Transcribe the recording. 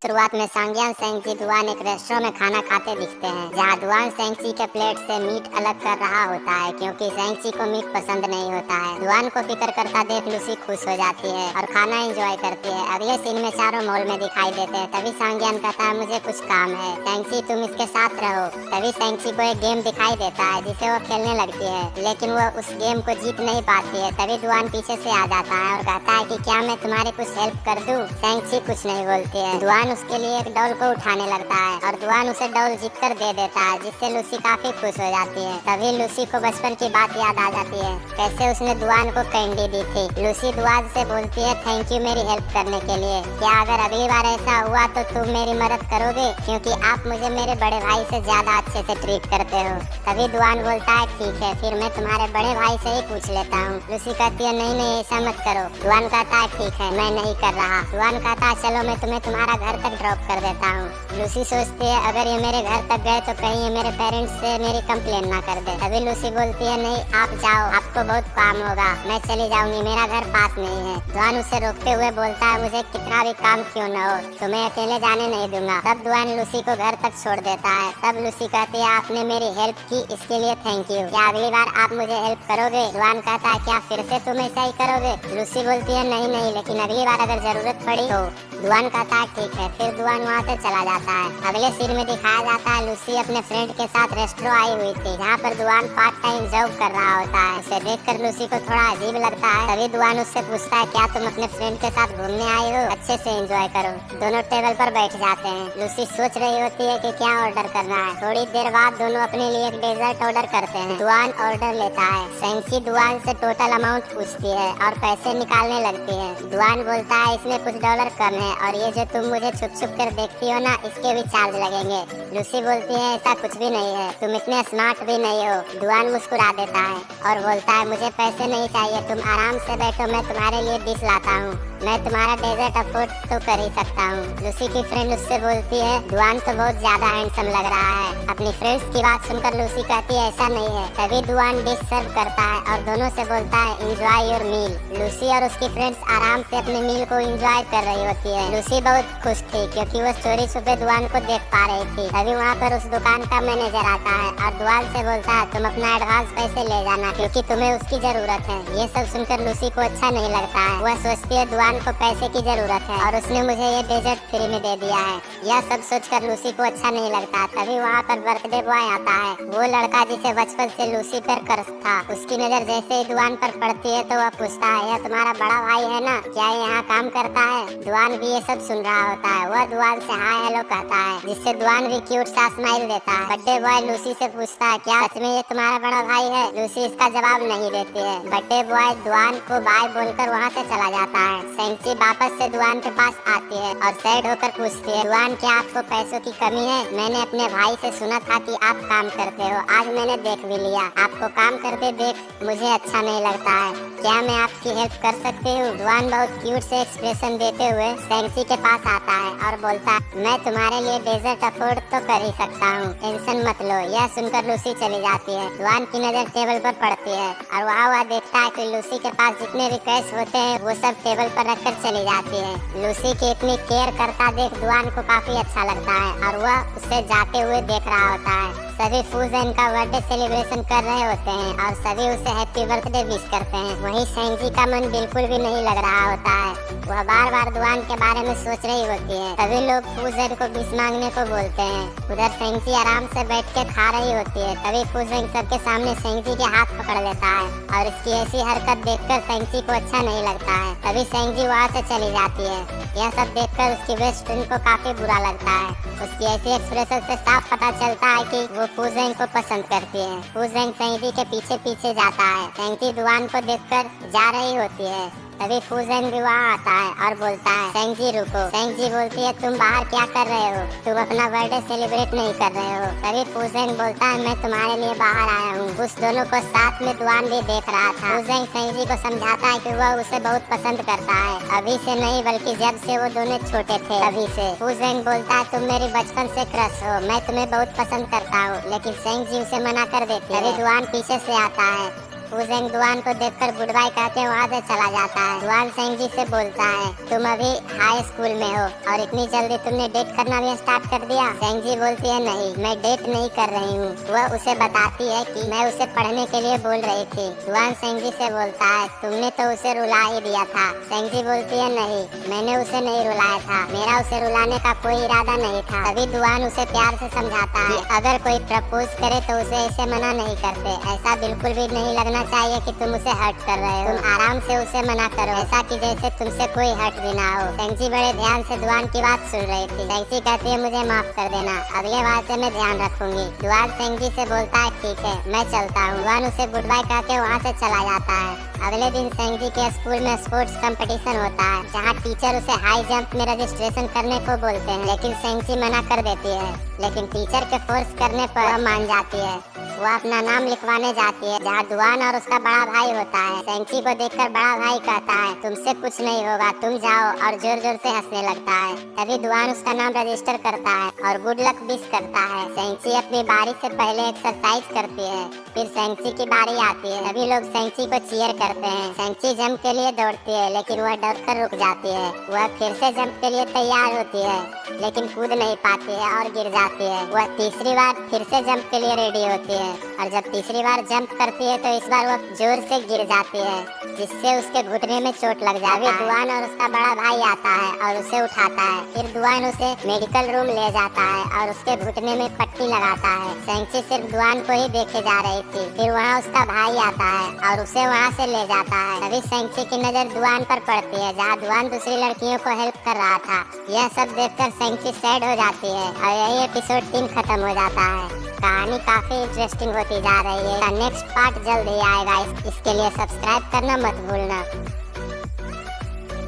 शुरुआत में सांग्यान सेंगजी दुआन एक रेस्टोरेंट में खाना खाते दिखते हैं, जहां दुआन सेंगजी के प्लेट से मीट अलग कर रहा होता है क्योंकि सेंगजी को मीट पसंद नहीं होता है। दुआन को फिक्र करता देख लूसी खुश हो जाती है और खाना एंजॉय करती है। अगले सीन में चारों मॉल में दिखाई देते हैं। तभी सांग्यान कहता है मुझे कुछ काम है, सेंगजी तुम इसके साथ रहो। तभी सेंगजी को एक गेम दिखाई देता है जिसे वो खेलने लगती है, लेकिन वो उस गेम को जीत नहीं पाती है। तभी दुआन पीछे से आ जाता है और कहता है कि क्या मैं तुम्हारी कुछ हेल्प कर दूं? सेंगजी कुछ नहीं बोलती है। दुआन उसके लिए एक डॉल को उठाने लगता है और दुआन उसे डॉल जीत कर दे देता है, जिससे लूसी काफी खुश हो जाती है। तभी लूसी को बचपन की बात याद आ जाती है, कैसे उसने दुआन को कैंडी दी थी। लूसी दुआन से बोलती है थैंक यू मेरी हेल्प करने के लिए। क्या अगर अगली बार ऐसा हुआ तो तुम मेरी मदद करोगे, क्योंकि आप मुझे मेरे बड़े भाई से ज्यादा अच्छे से ट्रीट करते हो। तभी दुआन बोलता है ठीक है, फिर मैं तुम्हारे बड़े भाई से ही पूछ लेता हूँ। लूसी कहती है नहीं नहीं ऐसा मत करो। दुआन कहता है ठीक है मैं नहीं कर रहा। दुआन कहता है चलो मैं तुम्हें तुम्हारा घर तक ड्रॉप कर देता हूँ। लूसी सोचती है अगर ये मेरे घर तक गए तो कहीं ये मेरे पेरेंट्स से मेरी कंप्लेन ना कर दे। तभी लूसी बोलती है नहीं आप जाओ, आपको बहुत काम होगा, मैं चली जाऊंगी, मेरा घर पास नहीं है। दुआन उसे रोकते हुए बोलता है मुझे कितना भी काम क्यों न हो, तुम्हें अकेले जाने नहीं दूंगा। तब दुआन लूसी को घर तक छोड़ देता है। तब लूसी कहती है आपने मेरी हेल्प की इसके लिए थैंक यू, क्या अगली बार आप मुझे हेल्प करोगे? दुआन कहता है क्या फिर से तुम ऐसा ही करोगे? लूसी बोलती है नहीं नहीं, लेकिन अगली बार अगर जरूरत पड़ी तो। दुआन कहता है ठीक है, फिर दुआन वहाँ से चला जाता है। अगले सीन में दिखाया जाता है लूसी अपने फ्रेंड के साथ रेस्टोरेंट आई हुई थी, जहाँ पर दुआन पार्ट टाइम जॉब कर रहा होता है। उसे देखकर लूसी को थोड़ा अजीब लगता है। तभी दुआन उससे पूछता है क्या तुम अपने फ्रेंड के साथ घूमने आई हो, अच्छे से एंजॉय करो। दोनों टेबल पर बैठ जाते हैं। लूसी सोच रही होती है कि क्या ऑर्डर करना है। थोड़ी देर बाद दोनों अपने लिए एक डेजर्ट ऑर्डर करते हैं। दुआन ऑर्डर लेता है। सेंगजी दुआन से टोटल अमाउंट पूछती है और पैसे निकालने लगती है। दुआन बोलता है इसमें कुछ डॉलर कम है और ये जो तुम मुझे छुप छुप कर देखती हो ना, इसके भी चार्ज लगेंगे। लूसी बोलती है ऐसा कुछ भी नहीं है, तुम इतने स्मार्ट भी नहीं हो। दुआन मुस्कुरा देता है और बोलता है मुझे पैसे नहीं चाहिए, तुम आराम से बैठो, मैं तुम्हारे लिए डिश लाता हूँ, मैं तुम्हारा डेजर्ट अफोर्ड तो कर ही सकता हूँ। लूसी की फ्रेंड उससे बोलती है दुआन तो बहुत ज्यादा हैंडसम लग रहा है। अपनी फ्रेंड्स की बात सुनकर लूसी कहती है ऐसा नहीं है। तभी दुआन डिश सर्व करता है और दोनों से बोलता है एंजॉय योर मील। लूसी और उसकी फ्रेंड्स आराम से अपने मील को एंजॉय कर रही होती है। लूसी बहुत खुश थी क्योंकि वो चोरी छुपे दुआन को देख पा रही थी। तभी वहाँ पर उस दुकान का मैनेजर आता है और दुआन से बोलता है तुम अपना एडवांस पैसे ले जाना क्योंकि तुम्हें उसकी जरूरत है। ये सब सुनकर लूसी को अच्छा नहीं लगता है। वह सोचती है दुआन को पैसे की जरूरत है और उसने मुझे ये डेजर्ट फ्री में दे दिया है। यह सब सोचकर लूसी को अच्छा नहीं लगता। तभी वहाँ पर बर्थडे बॉय आता है, वो लड़का जिसे बचपन से लूसी पर कर्ज था। उसकी नजर जैसे ही दुआन पर पड़ती है तो वह पूछता है यह तुम्हारा बड़ा भाई है ना, क्या यहाँ काम करता है? दुआन भी ये सब सुन रहा होता है। वह दुआन से हाय हेलो कहता है, जिससे दुआन भी क्यूट सा स्माइल देता है। बर्थडे बॉय लूसी से पूछता है क्या सच में ये तुम्हारा बड़ा भाई है? लूसी इसका जवाब नहीं देती है। बर्थडे बॉय दुआन को बाय बोलकर वहाँ से चला जाता है। सेंगजी वापस से दुआन के पास आती है और सैड होकर पूछती है दुआन क्या आपको पैसों की कमी है? मैंने अपने भाई से सुना था कि आप काम करते हो, आज मैंने देख भी लिया। आपको काम करते देख मुझे अच्छा नहीं लगता है, क्या मैं आपकी हेल्प कर सकती हूँ? दुआन बहुत क्यूट से एक्सप्रेशन देते हुए सेंगजी के पास आता है और बोलता है मैं तुम्हारे लिए डेजर्ट अफोर्ड तो कर ही सकता हूँ, टेंशन मत लो। यह सुनकर लूसी चली जाती है। दुआन की नजर टेबल पर पड़ती है और वहाँ वह देखता है कि लूसी के पास जितने भी कैश होते हैं वो सब टेबल पर रखकर चली जाती है। लूसी की इतनी केयर करता देख दुआन को काफी अच्छा लगता है और वह उसे जाते हुए देख रहा होता है। सभी फूजन का बर्थडे सेलिब्रेशन कर रहे होते हैं और सभी उसे हैप्पी बर्थडे विश करते हैं। वहीं सेंगजी का मन बिल्कुल भी नहीं लग रहा होता है, वह बार बार दुआन के बारे में सोच रही होती है। सभी लोग फूजन को विश मांगने को बोलते हैं। उधर सेंगजी आराम से बैठ के खा रही होती है। तभी फूजन सबके सामने सेंगजी के हाथ पकड़ लेता है और इसकी ऐसी हरकत देखकर सेंगजी को अच्छा नहीं लगता है। तभी सेंगजी वहाँ से चली जाती है। यह सब देखकर उसकी बेस्ट फ्रेंड को काफी बुरा लगता है। उसकी ऐसी एक्सप्रेशन से साफ पता चलता है कि वो फूजेंग को पसंद करती है। फूजेंग सेंगजी के पीछे पीछे जाता है। सेंगजी दुआन को देखकर जा रही होती है। तभी फूजेंग भी वहाँ आता है और बोलता है सेंगजी रुको। सेंगजी बोलती है तुम बाहर क्या कर रहे हो, तुम अपना बर्थडे सेलिब्रेट नहीं कर रहे हो। तभी फूजेंग बोलता है मैं तुम्हारे लिए बाहर आया हूँ। उस दोनों को साथ में दुआन भी देख रहा था। फूजेंग सेंगजी को समझाता है कि वह उसे बहुत पसंद करता है, अभी से नहीं बल्कि जब से वो दोनों छोटे थे तभी से। फूजेंग बोलता है तुम मेरी बचपन से क्रश हो, मैं तुम्हें बहुत पसंद करता हूँ, लेकिन सेंगजी उसे मना कर देती है। तभी दुआन पीछे से आता है फूजेंग दुआन को देखकर गुड बाय कहते वहाँ से चला जाता है। दुआन सेंगजी से बोलता है तुम अभी हाई स्कूल में हो और इतनी जल्दी तुमने डेट करना भी स्टार्ट कर दिया। सेंगजी बोलती है नहीं, मैं डेट नहीं कर रही हूँ। वह उसे बताती है कि मैं उसे पढ़ने के लिए बोल रही थी। दुआन सेंगजी से बोलता है तुमने तो उसे रुला ही दिया था। सेंगजी बोलती है नहीं, मैंने उसे नहीं रुलाया था, मेरा उसे रुलाने का कोई इरादा नहीं था। तभी दुआन उसे प्यार से समझाता है अगर कोई प्रपोज करे तो उसे ऐसे मना नहीं करते। ऐसा बिल्कुल भी नहीं लगना चाहिए कि तुम उसे हर्ट कर रहे हो। तुम आराम से उसे मना करो, ऐसा कि जैसे तुमसे कोई हर्ट भी ना हो। सेंगजी बड़े ध्यान से दुआन की बात सुन रही थी। सेंगजी कहती है मुझे माफ कर देना, अगले बार से मैं ध्यान रखूंगी। दुआन सेंगजी से बोलता है ठीक है, मैं चलता हूँ। दुआन उसे गुड बाय कहते वहाँ से चला जाता है। अगले दिन सेंगजी के स्कूल में स्पोर्ट्स कंपटीशन होता है, जहाँ टीचर उसे हाई जंप में रजिस्ट्रेशन करने को बोलते हैं, लेकिन सेंगजी मना कर देती है। लेकिन टीचर के फोर्स करने पर वह मान जाती है। वह अपना नाम लिखवाने जाती है, जहाँ दुआन और उसका बड़ा भाई होता है। सेंगजी को देखकर बड़ा भाई कहता है तुमसे कुछ नहीं होगा, तुम जाओ, और जोर जोर से हंसने लगता है। तभी दुआन उसका नाम रजिस्टर करता है और गुड लक विश करता है। सेंगजी अपनी बारी से पहले एक्सरसाइज करती है, फिर सेंगजी की बारी आती है। सभी लोग सेंगजी को चीयर करते हैं। सेंगजी जंप के लिए दौड़ती है, लेकिन वह डर कर रुक जाती है। वह फिर से जंप के लिए तैयार होती है, लेकिन कूद नहीं पाती है और गिर जाती है। वह तीसरी बार फिर से जंप के लिए रेडी होती है, और जब तीसरी बार जंप करती है तो इस बार वह जोर से गिर जाती है, जिससे उसके घुटने में चोट लग जाती है। दुआन और उसका बड़ा भाई आता है और उसे उठाता है। फिर दुआन उसे मेडिकल रूम ले जाता है और उसके घुटने में पट्टी लगाता है। सेंगजी सिर्फ दुआन को ही देखे जा रही थी। फिर वहाँ उसका भाई आता है और उसे वहाँ से ले जाता है। तभी सेंगजी की नजर दुआन पर पड़ती है, जहाँ दुआन दूसरी लड़कियों को हेल्प कर रहा था। यह सब देखकर सेंगजी सैड हो जाती है और यही एपिसोड 3 खत्म हो जाता है। कहानी काफी इंटरेस्टिंग होती जा रही है। नेक्स्ट पार्ट जल्द ही आएगा, इसके लिए सब्सक्राइब करना मत भूलना।